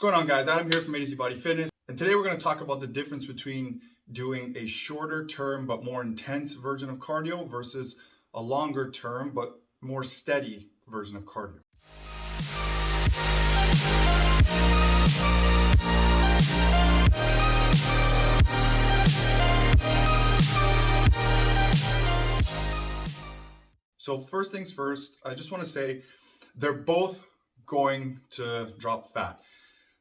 What's going on, guys? Adam here from A to Z Body Fitness, and today we're going to talk about the difference between doing a shorter term but more intense version of cardio versus a longer term but more steady version of cardio. So first things first, I just want to say they're both going to drop fat.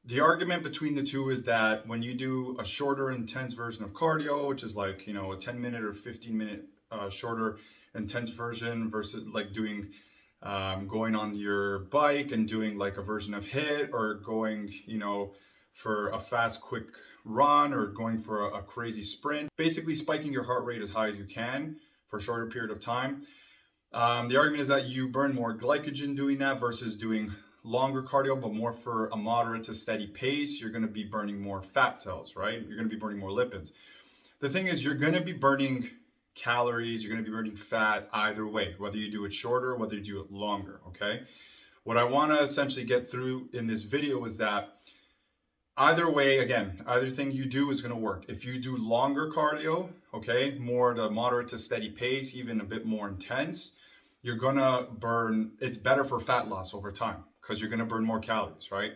The argument between the two is that when you do a shorter intense version of cardio, which is like, a 10-minute or 15-minute shorter intense version versus like doing going on your bike and doing like a version of HIIT, or going, for a fast, quick run, or going for a crazy sprint, basically spiking your heart rate as high as you can for a shorter period of time. The argument is that you burn more glycogen doing that versus doing longer cardio, but more for a moderate to steady pace. You're going to be burning more fat cells, right? You're going to be burning more lipids. The thing is, you're going to be burning calories, you're going to be burning fat either way, whether you do it shorter, whether you do it longer, okay? What I want to essentially get through in this video is that either way, again, either thing you do is going to work. If you do longer cardio, okay, more to moderate to steady pace, even a bit more intense, you're going to burn, it's better for fat loss over time because you're going to burn more calories, right?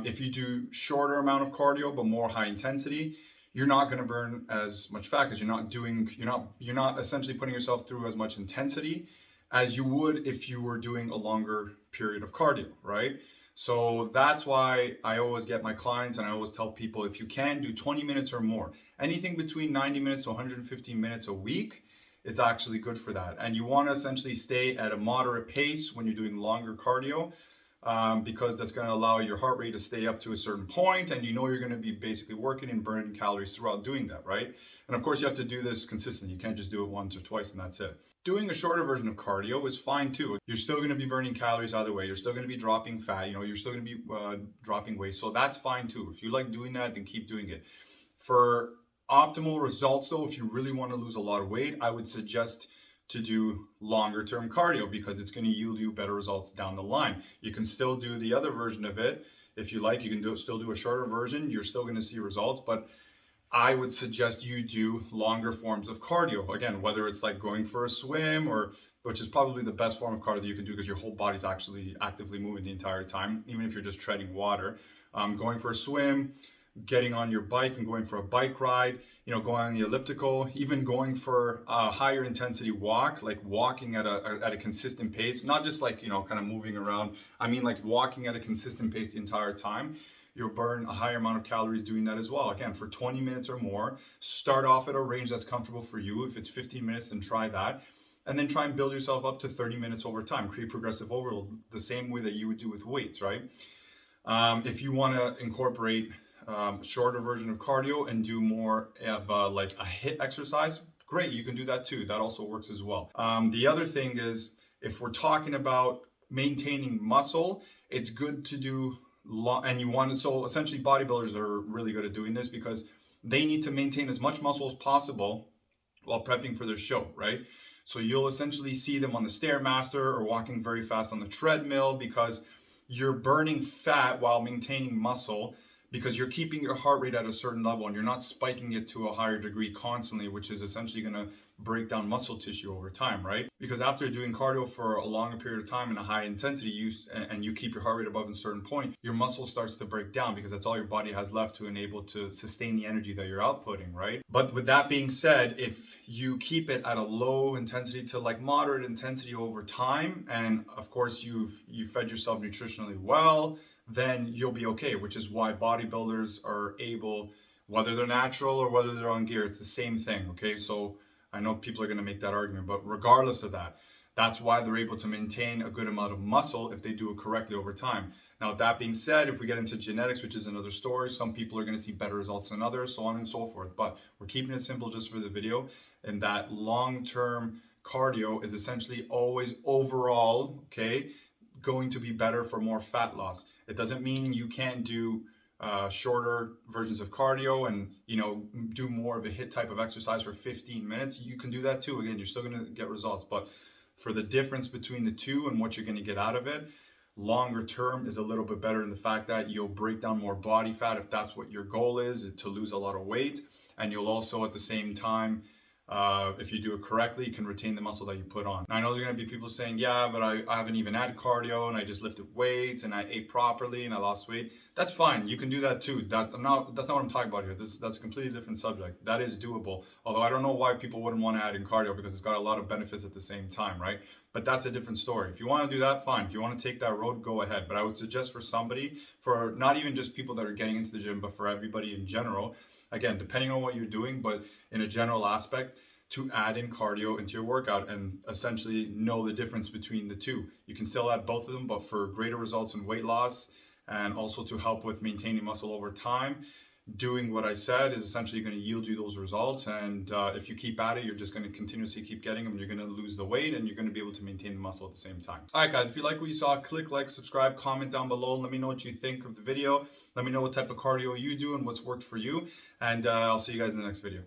If you do shorter amount of cardio but more high intensity, you're not going to burn as much fat because you're not essentially putting yourself through as much intensity as you would if you were doing a longer period of cardio, right? So that's why I always get my clients, and I always tell people, if you can do 20 minutes or more, anything between 90 minutes to 115 minutes a week is actually good for that. And you want to essentially stay at a moderate pace when you're doing longer cardio, because that's going to allow your heart rate to stay up to a certain point, and you're going to be basically working and burning calories throughout doing that, right? And of course, you have to do this consistently. You can't just do it once or twice and that's it. Doing a shorter version of cardio is fine too. You're still going to be burning calories either way. You're still going to be dropping fat. You're still going to be dropping weight. So that's fine too. If you like doing that, then keep doing it. For optimal results though, if you really want to lose a lot of weight, I would suggest to do longer term cardio because it's going to yield you better results down the line. You can still do the other version of it if you like. You can still do a shorter version. You're still going to see results, but I would suggest you do longer forms of cardio. Again, whether it's like going for a swim, or which is probably the best form of cardio that you can do because your whole body's actually actively moving the entire time, even if you're just treading water. Going for a swim, getting on your bike and going for a bike ride, going on the elliptical, even going for a higher intensity walk, like walking at a consistent pace, not just like, kind of moving around. I mean, like walking at a consistent pace the entire time. You'll burn a higher amount of calories doing that as well. Again, for 20 minutes or more, start off at a range that's comfortable for you. If it's 15 minutes, then try that. And then try and build yourself up to 30 minutes over time. Create progressive overload the same way that you would do with weights, right? If you want to incorporate shorter version of cardio and do more of like a HIIT exercise, great, you can do that too. That also works as well. The other thing is, if we're talking about maintaining muscle, it's good to do so essentially bodybuilders are really good at doing this because they need to maintain as much muscle as possible while prepping for their show, right? So you'll essentially see them on the Stairmaster or walking very fast on the treadmill because you're burning fat while maintaining muscle, because you're keeping your heart rate at a certain level and you're not spiking it to a higher degree constantly, which is essentially going to break down muscle tissue over time, right? Because after doing cardio for a longer period of time and a high intensity and you keep your heart rate above a certain point, your muscle starts to break down because that's all your body has left to enable to sustain the energy that you're outputting, right? But with that being said, if you keep it at a low intensity to like moderate intensity over time, and of course you fed yourself nutritionally well, then you'll be okay, which is why bodybuilders are able, whether they're natural or whether they're on gear, it's the same thing, okay? So I know people are going to make that argument, but regardless of that, that's why they're able to maintain a good amount of muscle if they do it correctly over time. Now, with that being said, if we get into genetics, which is another story, some people are going to see better results than others, so on and so forth. But we're keeping it simple just for the video, and that long-term cardio is essentially always overall, okay, going to be better for more fat loss. It doesn't mean you can't do shorter versions of cardio and do more of a HIIT type of exercise for 15 minutes. You can do that too. Again, you're still going to get results, but for the difference between the two and what you're going to get out of it, longer term is a little bit better in the fact that you'll break down more body fat if that's what your goal is to lose a lot of weight. And you'll also at the same time, if you do it correctly, you can retain the muscle that you put on. Now, I know there's going to be people saying, yeah, but I haven't even had cardio and I just lifted weights and I ate properly and I lost weight. That's fine. You can do that too. That's not what I'm talking about here. That's a completely different subject. That is doable. Although I don't know why people wouldn't want to add in cardio, because it's got a lot of benefits at the same time, right? But that's a different story. If you want to do that, fine. If you want to take that road, go ahead. But I would suggest for somebody, for not even just people that are getting into the gym, but for everybody in general, again, depending on what you're doing, but in a general aspect, to add in cardio into your workout and essentially know the difference between the two. You can still add both of them, but for greater results in weight loss and also to help with maintaining muscle over time, doing what I said is essentially going to yield you those results. And if you keep at it, you're just going to continuously keep getting them. You're going to lose the weight and you're going to be able to maintain the muscle at the same time. All right, guys, if you like what you saw, click like, subscribe, comment down below. Let me know what you think of the video. Let me know what type of cardio you do and what's worked for you. And I'll see you guys in the next video.